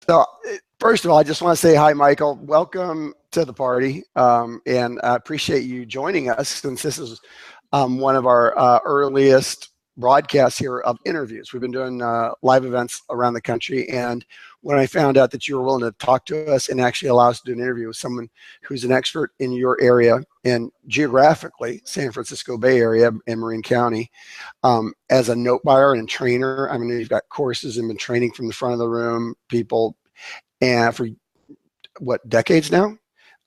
So, first of all, I just want to say hi, Michael. Welcome to the party, and I appreciate you joining us since this is one of our earliest broadcasts here of interviews. We've been doing live events around the country, and when I found out that you were willing to talk to us and actually allow us to do an interview with someone who's an expert in your area and geographically, San Francisco Bay Area and Marin County, as a note buyer and trainer. I mean, you've got courses and been training from the front of the room, people, and for what, decades now?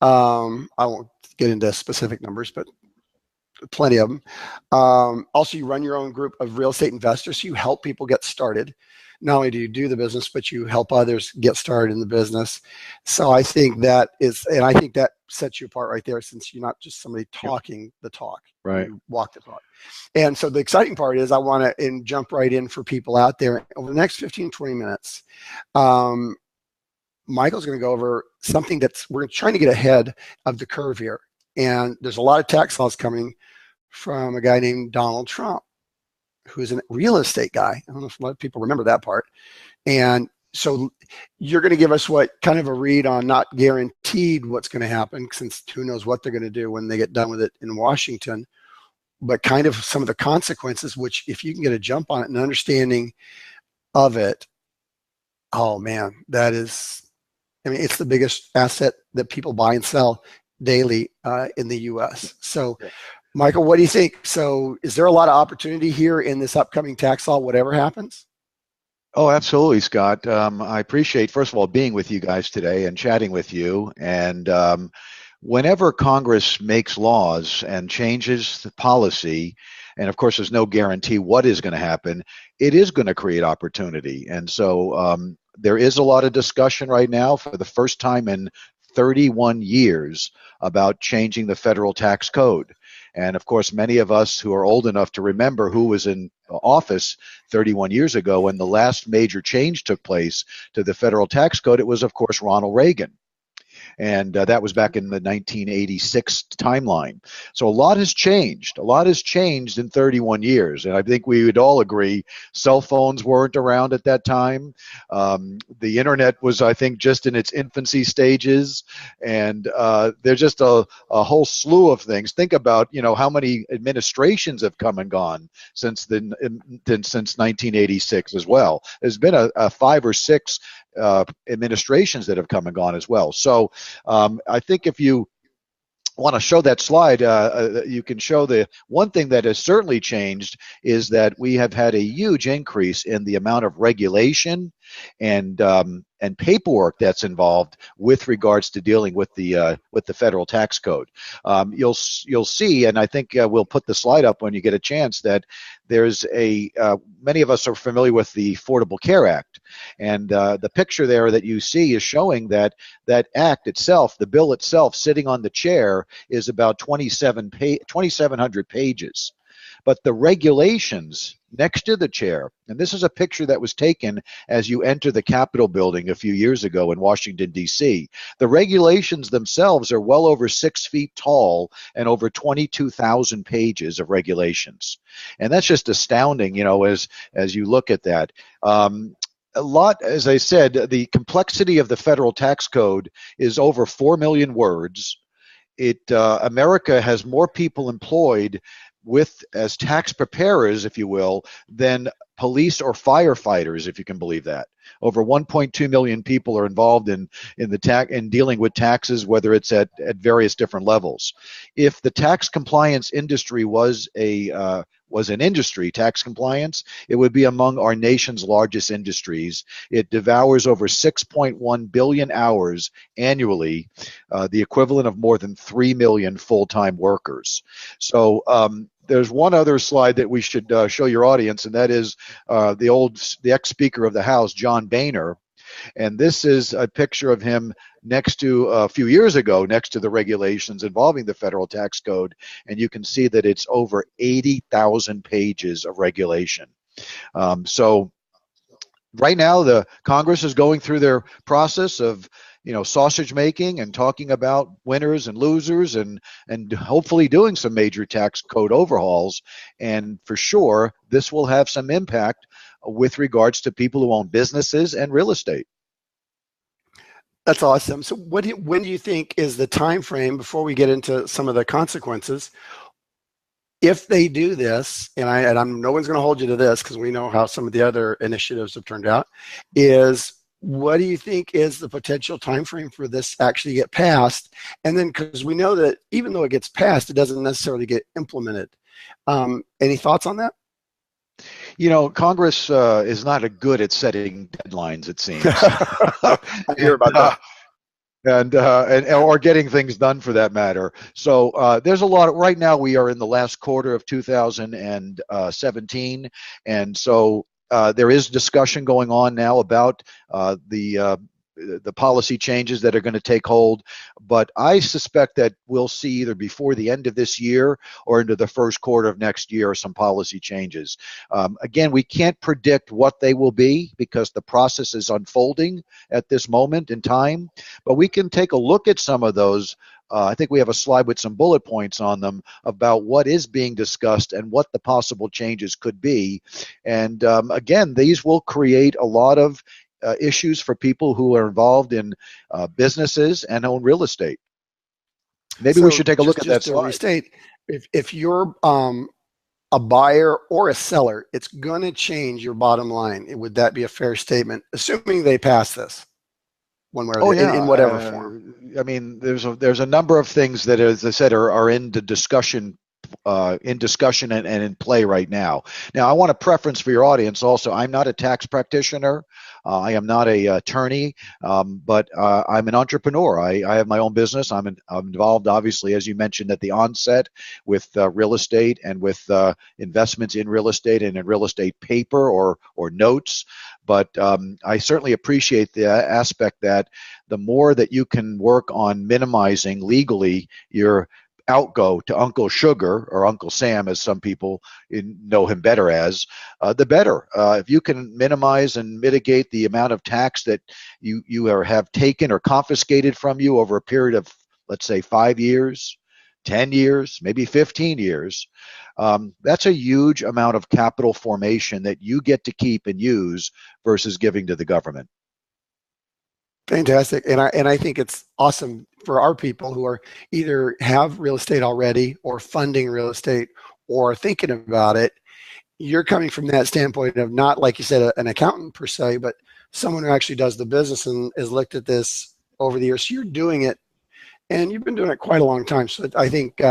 I won't get into specific numbers, but plenty of them. Also, you run your own group of real estate investors. So you help people get started. Not only do you do the business, but you help others get started in the business. So I think that is, and I think that sets you apart right there, since you're not just somebody talking the talk. Right. You walk the talk. And so the exciting part is I want to jump right in for people out there over the next 15, 20 minutes. Michael's going to go over something that's, we're trying to get ahead of the curve here. And there's a lot of tax laws coming from a guy named Donald Trump, who's a real estate guy. I don't know if a lot of people remember that part. And so you're going to give us what kind of a read on, not guaranteed what's going to happen, since who knows what they're going to do when they get done with it in Washington, but kind of some of the consequences, which if you can get a jump on it and understanding of it, oh man, that is, I mean, it's the biggest asset that people buy and sell daily in the U.S. So, Michael, what do you think? So, is there a lot of opportunity here in this upcoming tax law, whatever happens? Oh, absolutely, Scott. I appreciate, first of all, being with you guys today and chatting with you. And whenever Congress makes laws and changes the policy, and of course, there's no guarantee what is going to happen, it is going to create opportunity. And so there is a lot of discussion right now for the first time in 31 years about changing the federal tax code. And of course, many of us who are old enough to remember who was in office 31 years ago when the last major change took place to the federal tax code, it was, of course, Ronald Reagan. And that was back in the 1986 timeline. So a lot has changed. A lot has changed in 31 years. And I think we would all agree cell phones weren't around at that time. The internet was, I think, just in its infancy stages. And there's just a whole slew of things. Think about, how many administrations have come and gone since 1986 as well. There's been a 5 or 6 administrations that have come and gone as well. So I think if you want to show that slide, you can show the one thing that has certainly changed is that we have had a huge increase in the amount of regulation and paperwork that's involved with regards to dealing with the federal tax code. You'll see, and I think we'll put the slide up when you get a chance, that there's many of us are familiar with the Affordable Care Act, and the picture there that you see is showing that act itself, the bill itself, sitting on the chair, is about 2,700 pages. But the regulations next to the chair, and this is a picture that was taken as you enter the Capitol building a few years ago in Washington, D.C. The regulations themselves are well over 6 feet tall and over 22,000 pages of regulations. And that's just astounding, as you look at that. A lot, as I said, the complexity of the federal tax code is over 4 million words. America has more people employed as tax preparers, if you will, than police or firefighters, if you can believe that. Over 1.2 million people are involved in dealing with taxes, whether it's at various different levels. If the tax compliance industry was an industry, tax compliance, it would be among our nation's largest industries. It devours over 6.1 billion hours annually, the equivalent of more than 3 million full-time workers. So there's one other slide that we should show your audience, and that is the ex-Speaker of the House, John Boehner. And this is a picture of him next to, a few years ago, next to the regulations involving the federal tax code. And you can see that it's over 80,000 pages of regulation. So right now, the Congress is going through their process of sausage making and talking about winners and losers and hopefully doing some major tax code overhauls. And for sure, this will have some impact with regards to people who own businesses and real estate. That's awesome. So when do you think is the time frame before we get into some of the consequences? If they do this, and I'm no one's going to hold you to this because we know how some of the other initiatives have turned out, is what do you think is the potential time frame for this actually get passed? And then because we know that even though it gets passed, it doesn't necessarily get implemented. Any thoughts on that? Congress is not a good at setting deadlines, it seems. I hear and, about that. and or getting things done for that matter. So there's a lot right now. We are in the last quarter of 2017, and so there is discussion going on now about the policy changes that are going to take hold. But I suspect that we'll see either before the end of this year or into the first quarter of next year some policy changes. Again, we can't predict what they will be because the process is unfolding at this moment in time, but we can take a look at some of those. I think we have a slide with some bullet points on them about what is being discussed and what the possible changes could be. And again, these will create a lot of issues for people who are involved in businesses and own real estate. Maybe we should take a look at that just to slide. restate, if you're a buyer or a seller, it's going to change your bottom line. Would that be a fair statement, assuming they pass this one way or the Yeah. in whatever form? I mean, there's a number of things that, as I said, are in the discussion. In discussion and in play right now. Now, I want a preference for your audience also. I'm not a tax practitioner. I am not a attorney, but I'm an entrepreneur. I have my own business. I'm involved, obviously, as you mentioned at the onset, with real estate and with investments in real estate and in real estate paper or notes. But I certainly appreciate the aspect that the more that you can work on minimizing legally your outgo to Uncle Sugar or Uncle Sam, as some people know him better as, the better. If you can minimize and mitigate the amount of tax that you have taken or confiscated from you over a period of, let's say, 5 years, 10 years, maybe 15 years, that's a huge amount of capital formation that you get to keep and use versus giving to the government. Fantastic. And I think it's awesome for our people who are either have real estate already or funding real estate or thinking about it. You're coming from that standpoint of not, like you said, an accountant per se, but someone who actually does the business and has looked at this over the years. So you're doing it, and you've been doing it quite a long time. So I think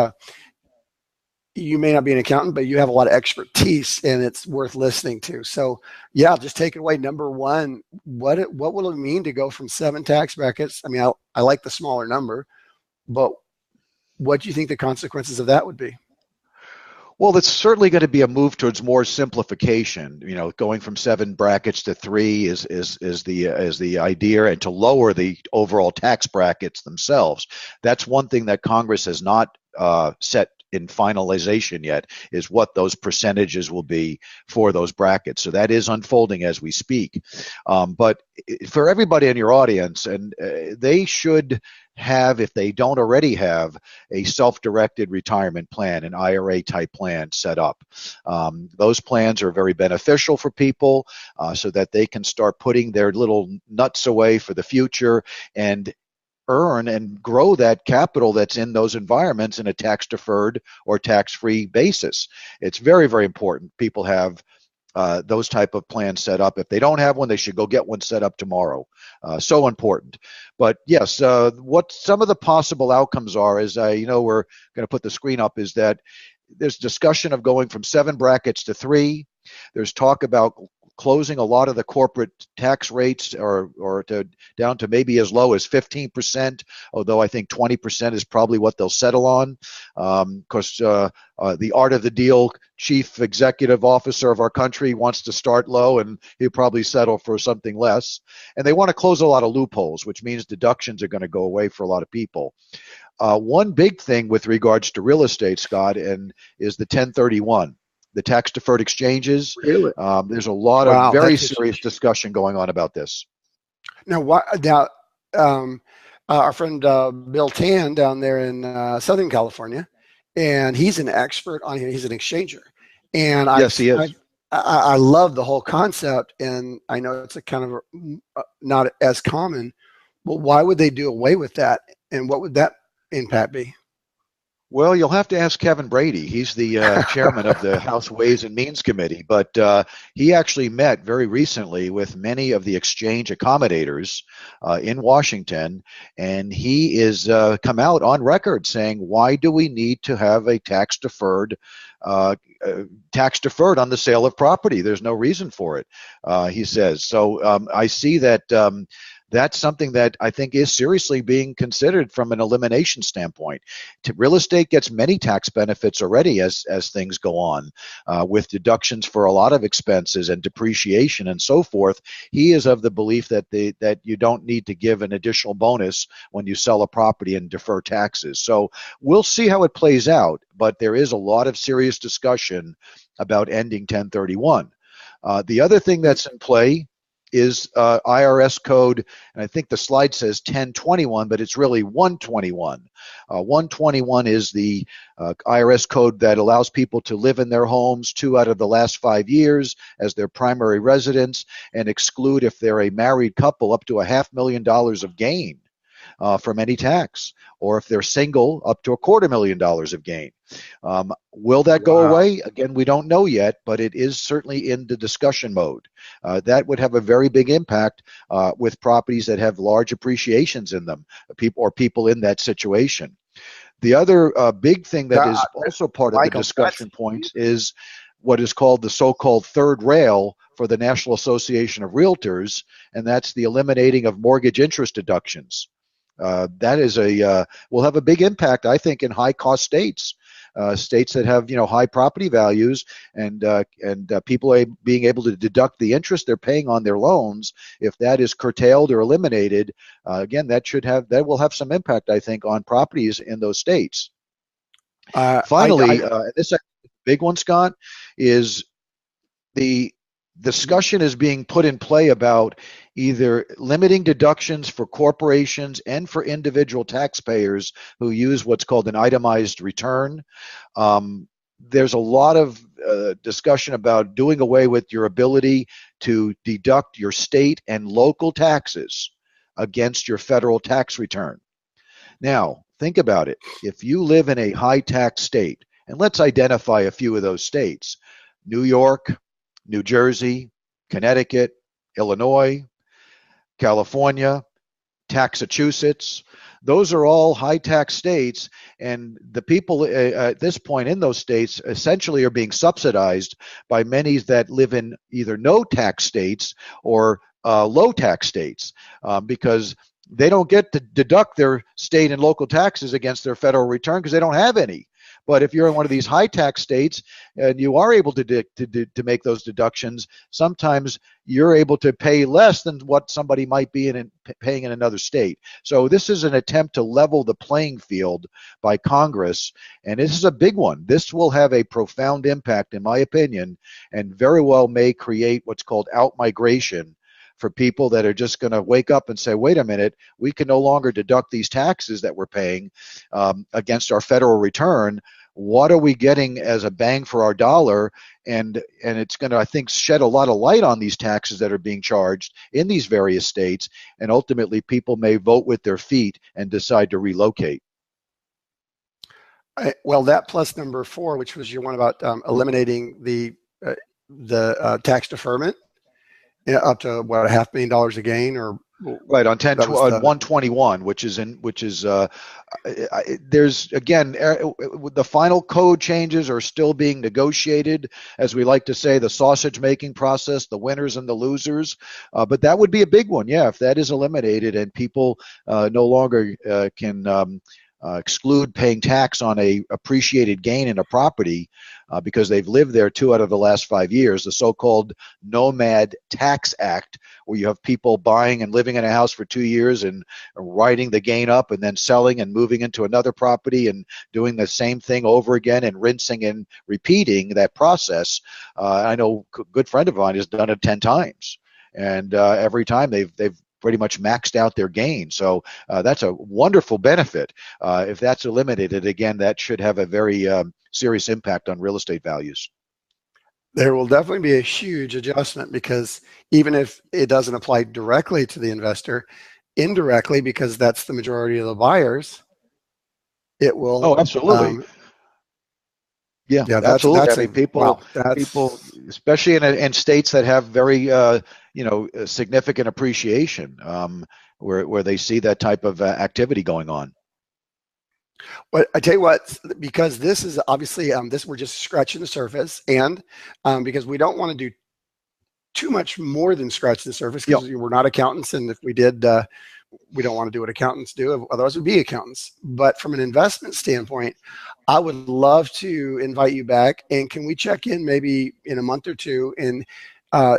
you may not be an accountant, but you have a lot of expertise, and it's worth listening to. So, yeah, just take it away. Number one, what will it mean to go from 7 tax brackets? I mean, I like the smaller number, but what do you think the consequences of that would be? Well, it's certainly going to be a move towards more simplification. Going from 7 brackets to 3 is the idea, and to lower the overall tax brackets themselves. That's one thing that Congress has not set in finalization yet, is what those percentages will be for those brackets. So that is unfolding as we speak. But for everybody in your audience, and they should have, if they don't already have, a self-directed retirement plan, an IRA type plan set up. Those plans are very beneficial for people so that they can start putting their little nuts away for the future and earn and grow that capital that's in those environments in a tax-deferred or tax-free basis. It's very, very important people have those type of plans set up. If they don't have one, they should go get one set up tomorrow. So important. But yes, what some of the possible outcomes are is, we're going to put the screen up, is that there's discussion of going from 7 brackets to 3. There's talk about closing a lot of the corporate tax rates or down to maybe as low as 15%, although I think 20% is probably what they'll settle on. Because the art of the deal chief executive officer of our country wants to start low, and he'll probably settle for something less. And they want to close a lot of loopholes, which means deductions are going to go away for a lot of people. One big thing with regards to real estate, Scott, is the 1031. The tax-deferred exchanges. Really? There's a lot of very serious discussion going on about this. Now, our friend Bill Tan down there in Southern California, and he's an expert on it. He's an exchanger. And yes, he is. I love the whole concept, and I know it's a kind of not as common. Well, why would they do away with that? And what would that impact be? Well, you'll have to ask Kevin Brady. He's the chairman of the House Ways and Means Committee, but he actually met very recently with many of the exchange accommodators in Washington, and he is come out on record saying, "Why do we need to have a uh, tax deferred on the sale of property? There's no reason for it," he says. So I see that. That's something that I think is seriously being considered from an elimination standpoint. Real estate gets many tax benefits already as things go on, with deductions for a lot of expenses and depreciation and so forth. He is of the belief that that you don't need to give an additional bonus when you sell a property and defer taxes. So we'll see how it plays out, but there is a lot of serious discussion about ending 1031. The other thing that's in play is IRS code, and I think the slide says 1021, but it's really 121. 121 is the IRS code that allows people to live in their homes 2 out of the last 5 years as their primary residence, and exclude, if they're a married couple, up to $500,000 of gain from any tax, or if they're single, up to $250,000 of gain. Will that go away? Again, we don't know yet, but it is certainly in the discussion mode. That would have a very big impact with properties that have large appreciations in them, people in that situation. The other big thing that is also part of the discussion points is what is called the so-called third rail for the National Association of Realtors, and that's the eliminating of mortgage interest deductions. That is will have a big impact, I think, in high-cost states, states that have high property values, and people being able to deduct the interest they're paying on their loans. If that is curtailed or eliminated, again, that will have some impact, I think, on properties in those states. Finally, this is a big one, Scott, is the discussion is being put in play about either limiting deductions for corporations and for individual taxpayers who use what's called an itemized return. There's a lot of discussion about doing away with your ability to deduct your state and local taxes against your federal tax return. Now, think about it. If you live in a high tax state, and let's identify a few of those states: New York, New Jersey, Connecticut, Illinois, California, Massachusetts. Those are all high tax states, and the people at this point in those states essentially are being subsidized by many that live in either no tax states or low tax states, because they don't get to deduct their state and local taxes against their federal return because they don't have any. But if you're in one of these high tax states and you are able to make those deductions, sometimes you're able to pay less than what somebody might be paying in another state. So this is an attempt to level the playing field by Congress, and this is a big one. This will have a profound impact, in my opinion, and very well may create what's called out-migration for people that are just going to wake up and say, wait a minute, we can no longer deduct these taxes that we're paying against our federal return. What are we getting as a bang for our dollar? And it's going to, I think, shed a lot of light on these taxes that are being charged in these various states, and ultimately people may vote with their feet and decide to relocate. Well, that plus number 4, which was your one about eliminating the tax deferment, up to what, $500,000 a gain, or right on 121, which is there's again the final code changes are still being negotiated, as we like to say, the sausage making process, the winners and the losers, but that would be a big one, if that is eliminated and people no longer can exclude paying tax on a appreciated gain in a property because they've lived there 2 out of the last 5 years, the so-called Nomad Tax Act, where you have people buying and living in a house for 2 years and writing the gain up and then selling and moving into another property and doing the same thing over again and rinsing and repeating that process. I know a good friend of mine has done it 10 times, and every time they've pretty much maxed out their gain. So that's a wonderful benefit. If that's eliminated, again, that should have a very serious impact on real estate values. There will definitely be a huge adjustment, because even if it doesn't apply directly to the investor, indirectly, because that's the majority of the buyers, it will. Oh, absolutely. Yeah, Yeah, absolutely. I that's mean, a wow. people, That's especially in states that have very, significant appreciation, where they see that type of activity going on. But I tell you what, because this is obviously this we're just scratching the surface, and because we don't want to do too much more than scratch the surface, Yep. because we're not accountants, and if we did, we don't want to do what accountants do. Otherwise, we'd be accountants. But from an investment standpoint, I would love to invite you back, and can we check in maybe in a month or two and uh,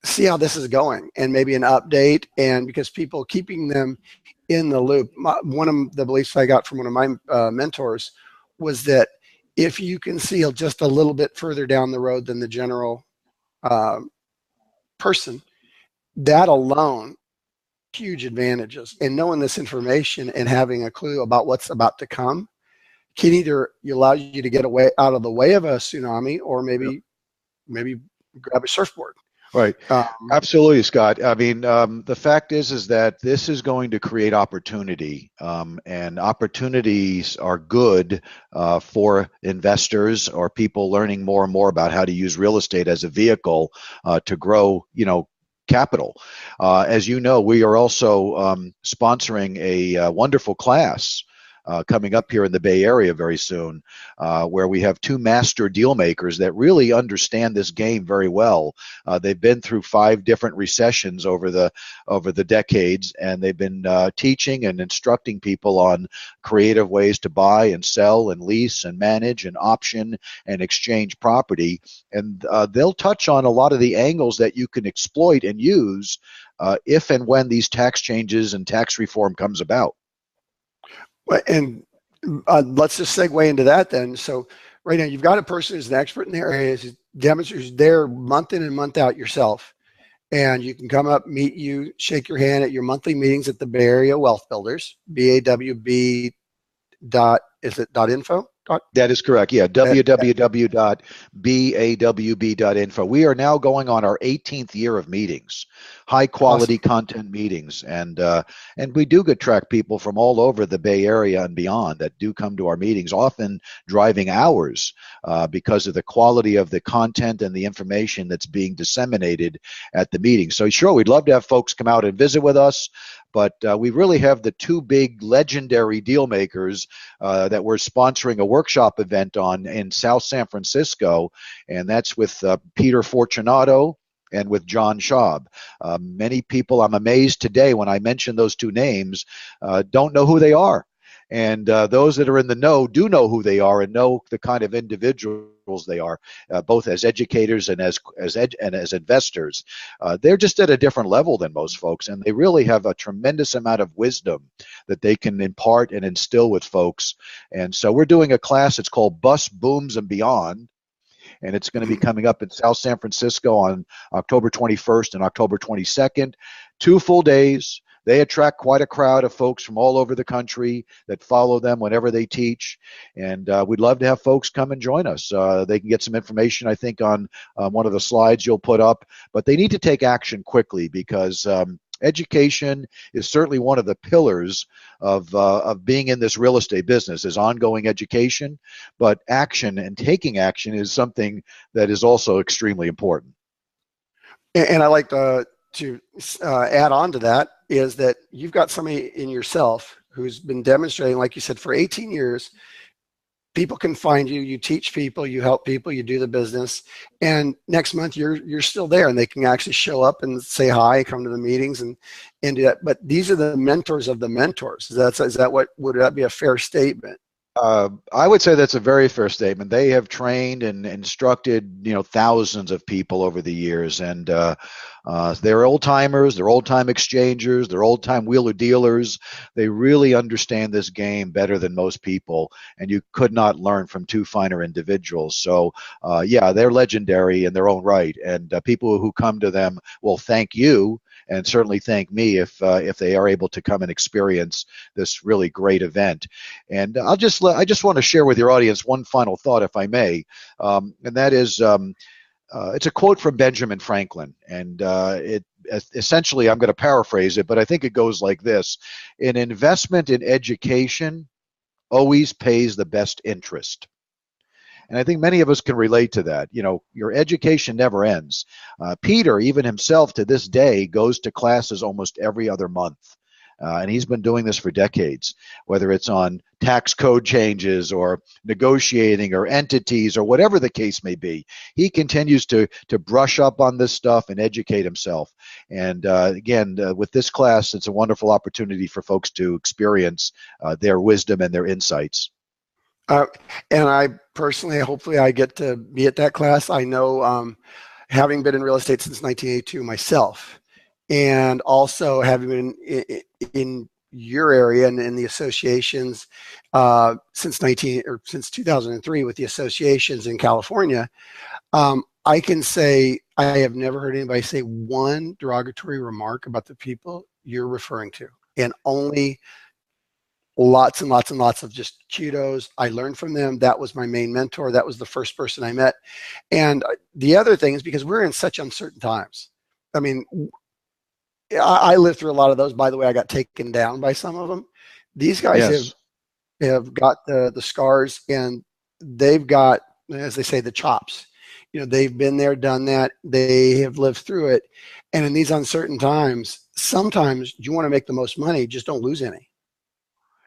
see how this is going, and maybe an update, and because people keeping them in the loop. One of the beliefs I got from one of my mentors was that if you can see just a little bit further down the road than the general uh, person, that alone, huge advantages. And knowing this information and having a clue about what's about to come can either allow you to get away out of the way of a tsunami, or Yep. maybe grab a surfboard. Right. Um, Absolutely, Scott. I mean, the fact is that this is going to create opportunity, and opportunities are good for investors or people learning more and more about how to use real estate as a vehicle to grow, capital. As you know, we are also sponsoring a wonderful class coming up here in the Bay Area very soon, where we have two master deal makers that really understand this game very well. They've been through 5 different recessions over the decades, and they've been teaching and instructing people on creative ways to buy and sell and lease and manage and option and exchange property. And they'll touch on a lot of the angles that you can exploit and use if and when these tax changes and tax reform comes about. and let's just segue into that then. So right now you've got a person who's an expert in their area, who demonstrates there month in and month out yourself. And you can come up, meet you, shake your hand at your monthly meetings at the Bay Area Wealth Builders, BAWB dot, is it dot info? That is correct. Yeah, Uh, www.bawb.info. We are now going on our 18th year of meetings, high quality Awesome. content meetings, and we do attract people from all over the Bay Area and beyond that do come to our meetings, often driving hours because of the quality of the content and the information that's being disseminated at the meeting. So sure, we'd love to have folks come out and visit with us. But we really have the 2 big legendary deal makers that we're sponsoring a workshop event on in South San Francisco, and that's with Peter Fortunato and with John Schaub. Many people, I'm amazed today when I mention those 2 names, don't know who they are. And those that are in the know do know who they are and know the kind of individuals they are, both as educators and as investors. They're just at a different level than most folks, and they really have a tremendous amount of wisdom that they can impart and instill with folks. And so we're doing a class. It's called Bust, Booms, and Beyond. And it's going to be coming up in South San Francisco on October 21st and October 22nd. 2 full days. They attract quite a crowd of folks from all over the country that follow them whenever they teach. And we'd love to have folks come and join us. They can get some information, I think, on one of the slides you'll put up. But they need to take action quickly because education is certainly one of the pillars of being in this real estate business, is ongoing education. But action and taking action is something that is also extremely important. And I like to add on to that is that you've got somebody in yourself who's been demonstrating, like you said, for 18 years. People can find you. You teach people. You help people. You do the business. And next month you're still there, and they can actually show up and say hi, come to the meetings, and do that. But these are the mentors of the mentors. Is that what, would that be a fair statement? I would say that's a very fair statement. They have trained and instructed, thousands of people over the years, and they're old timers, they're old time exchangers, they're old time wheeler dealers. They really understand this game better than most people, and you could not learn from 2 finer individuals. So, yeah, they're legendary in their own right, and people who come to them will thank you and certainly thank me if they are able to come and experience this really great event. And I just want to share with your audience one final thought, if I may, and that is it's a quote from Benjamin Franklin, and essentially, I'm going to paraphrase it, but I think it goes like this: an investment in education always pays the best interest. And I think many of us can relate to that. You know, your education never ends. Peter, even himself to this day, goes to classes almost every other month. And he's been doing this for decades, whether it's on tax code changes or negotiating or entities or whatever the case may be. He continues to brush up on this stuff and educate himself. And again, with this class, it's a wonderful opportunity for folks to experience their wisdom and their insights. Uh, and I personally, hopefully, I get to be at that class. I know, having been in real estate since 1982 myself, and also having been in your area and in the associations since 2003 with the associations in California, I can say I have never heard anybody say one derogatory remark about the people you're referring to, and only lots and lots and lots of just kudos. I learned from them. That was my main mentor. That was the first person I met. And the other thing is because we're in such uncertain times. I mean, I lived through a lot of those. By the way, I got taken down by some of them. These guys Yes. have got the scars, and they've got, as they say, the chops. You know, they've been there, done that. They have lived through it. And in these uncertain times, sometimes you want to make the most money, just don't lose any.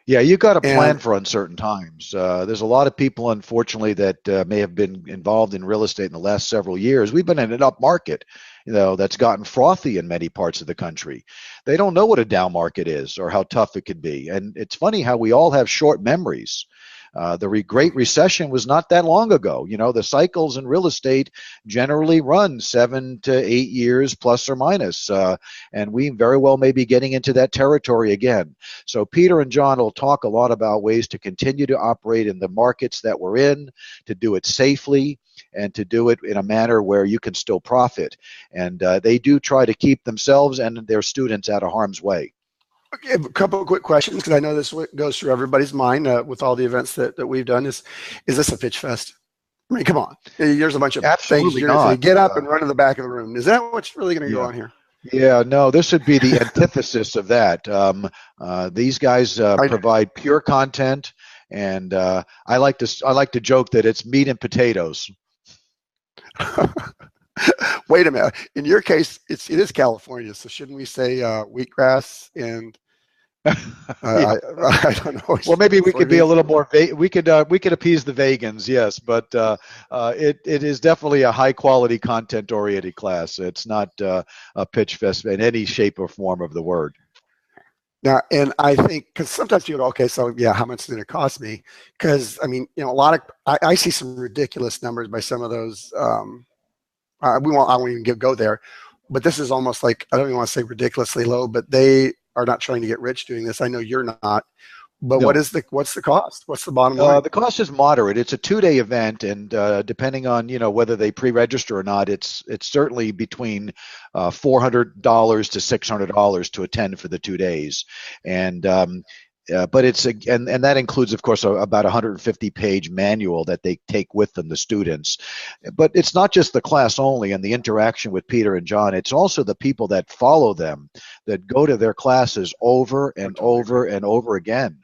Yeah, you got to plan And for uncertain times. There's a lot of people, unfortunately, that may have been involved in real estate in the last several years. We've been in an up market, you know, that's gotten frothy in many parts of the country. They don't know what a down market is or how tough it could be. And it's funny how we all have short memories. The Great Recession was not that long ago. You know, the cycles in real estate generally run 7 to 8 years plus or minus, and we very well may be getting into that territory again. So Peter and John will talk a lot about ways to continue to operate in the markets that we're in, to do it safely, and to do it in a manner where you can still profit. And they do try to keep themselves and their students out of harm's way. okay, a couple of quick questions because I know this goes through everybody's mind with all the events that we've done. Is this a pitch fest? I mean, come on. There's a bunch of things Absolutely you're going to say. not. Get up and run to the back of the room. Is that what's really going to go Yeah. on here? Yeah, no, this would be the antithesis of that. These guys provide pure content, and I like to joke that it's meat and potatoes. Wait a minute. In your case, it is California, so shouldn't we say wheatgrass and Yeah. I don't know. Well, maybe we could be a little more. We could appease the vegans, yes, but it is definitely a high quality content oriented class. It's not a pitch fest in any shape or form of the word. Now, and I think because sometimes people go, okay, so yeah, how much did it cost me? Because I mean, you know, I see some ridiculous numbers by some of those. I won't even go there, but this is almost like, I don't even want to say ridiculously low, but they are not trying to get rich doing this. I know you're not, but No. what's the cost? What's the bottom line? The cost is moderate. It's a 2-day event, and depending on whether they pre-register or not, it's certainly between $400 to $600 to attend for the 2 days, and but and that includes, of course, about 150-page manual that they take with them, the students. But it's not just the class only and the interaction with Peter and John. It's also the people that follow them, that go to their classes over and over and over again.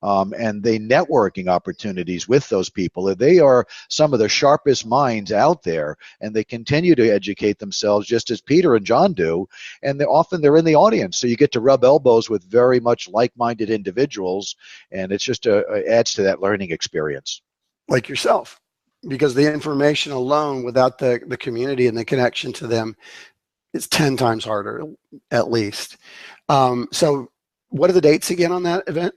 And the networking opportunities with those people. They are some of the sharpest minds out there, and they continue to educate themselves just as Peter and John do. And they're in the audience, so you get to rub elbows with very much like-minded individuals, and it's just adds to that learning experience. Like yourself, because the information alone, without the community and the connection to them, is 10 times harder, at least. So, what are the dates again on that event?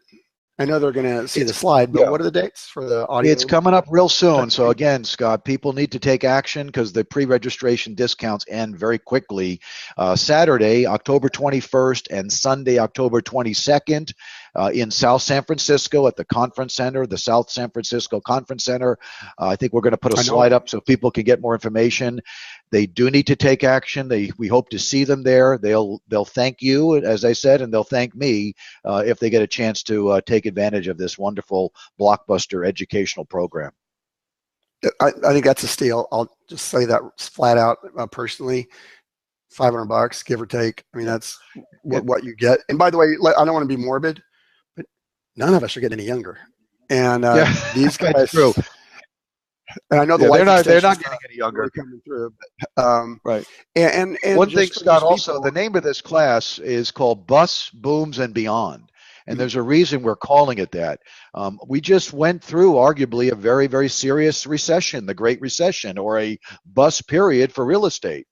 I know they're going to see the slide, but what are the dates for the audio? It's coming up real soon. So again, Scott, people need to take action because the pre-registration discounts end very quickly. Saturday, October 21st and Sunday, October 22nd in South San Francisco at the Conference Center, the South San Francisco Conference Center. I think we're going to put a slide up so people can get more information. They do need to take action. We hope to see them there. They'll thank you, as I said, and they'll thank me if they get a chance to take advantage of this wonderful blockbuster educational program. I think that's a steal. I'll just say that flat out personally. $500, give or take. I mean, that's Yeah. what you get. And by the way, I don't want to be morbid, but none of us are getting any younger. And Yeah, these that's guys, true. and I know the Yeah, life they're extension not stuff getting any is really younger. coming through. Right. And One thing, just for these Scott, also, people, the name of this class is called Bus, Booms, and Beyond. And mhm, there's a reason we're calling it that. We just went through arguably a very, very serious recession, the Great Recession, or a bust period for real estate.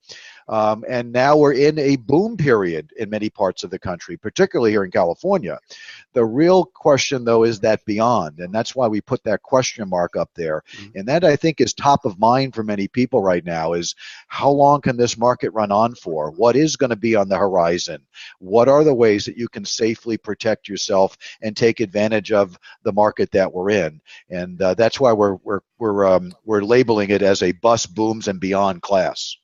And now we're in a boom period in many parts of the country, particularly here in California. The real question, though, is that beyond, and that's why we put that question mark up there. mhm. And that, I think, is top of mind for many people right now is how long can this market run on for? What is going to be on the horizon? What are the ways that you can safely protect yourself and take advantage of the market that we're in? And that's why we're labeling it as a bust, booms, and beyond class.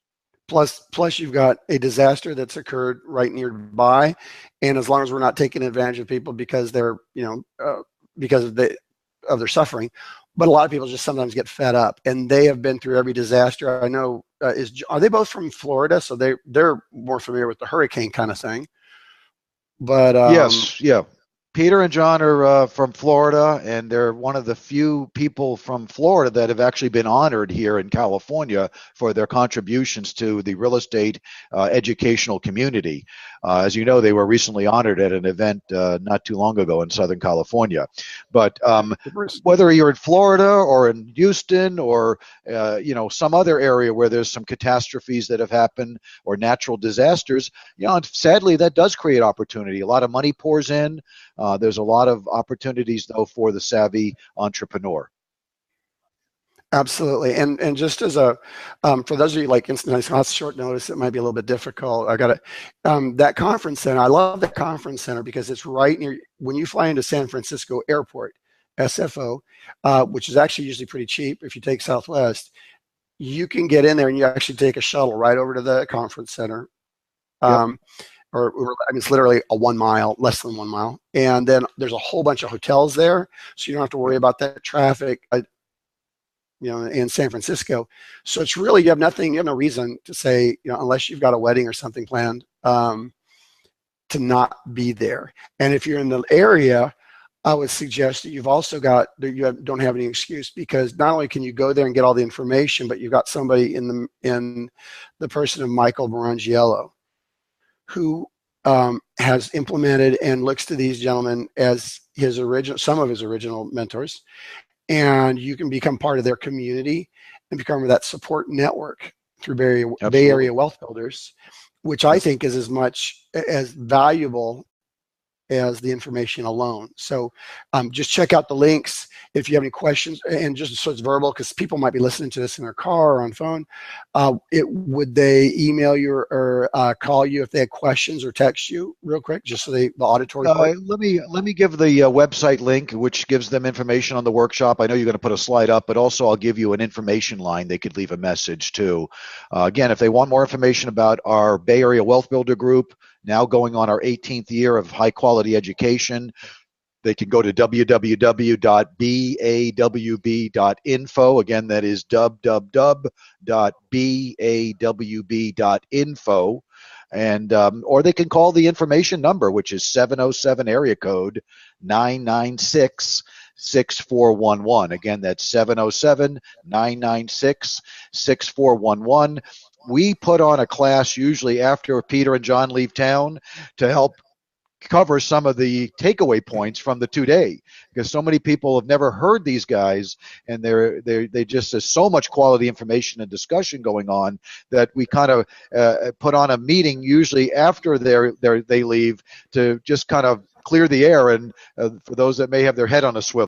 Plus you've got a disaster that's occurred right nearby, and as long as we're not taking advantage of people because they're because of their suffering, but a lot of people just sometimes get fed up, and they have been through every disaster. I know are they both from Florida, so they're more familiar with the hurricane kind of thing. But Yes, yeah. Peter and John are from Florida, and they're one of the few people from Florida that have actually been honored here in California for their contributions to the real estate educational community. As you know, they were recently honored at an event not too long ago in Southern California. But whether you're in Florida or in Houston or some other area where there's some catastrophes that have happened or natural disasters, sadly that does create opportunity. A lot of money pours in. There's a lot of opportunities, though, for the savvy entrepreneur. absolutely, and just as a for those of you like instant on short notice, it might be a little bit difficult. I got it. That conference center, I love that conference center because it's right near when you fly into San Francisco Airport, SFO, which is actually usually pretty cheap if you take Southwest. You can get in there and you actually take a shuttle right over to the conference center. Yep. I mean, it's literally a 1 mile, less than 1 mile. And then there's a whole bunch of hotels there. So you don't have to worry about that traffic, in San Francisco. So it's really, you have no reason to say, unless you've got a wedding or something planned, to not be there. And if you're in the area, I would suggest that you've also got, don't have any excuse, because not only can you go there and get all the information, but you've got somebody in the person of Michael Marangiello, who has implemented and looks to these gentlemen as some of his original mentors, and you can become part of their community and become that support network through Bay Area Wealth Builders, which I think is as much as valuable as the information alone. So just check out the links if you have any questions, and just so it's verbal, because people might be listening to this in their car or on phone. Would they email you or call you if they had questions, or text you real quick, just so the auditory part? Let me give the website link, which gives them information on the workshop. I know you're going to put a slide up, but also I'll give you an information line. They could leave a message too. Again, if they want more information about our Bay Area Wealth Builder Group, now going on our 18th year of high quality education, they can go to www.bawb.info. Again, that is www.bawb.info. And or they can call the information number, which is 707 area code 996 6411. Again, that's 707 996 6411. We put on a class usually after Peter and John leave town to help cover some of the takeaway points from the 2 day, because so many people have never heard these guys, and they just, there's so much quality information and discussion going on that we kind of put on a meeting usually after they leave to just kind of clear the air, and for those that may have their head on a swivel.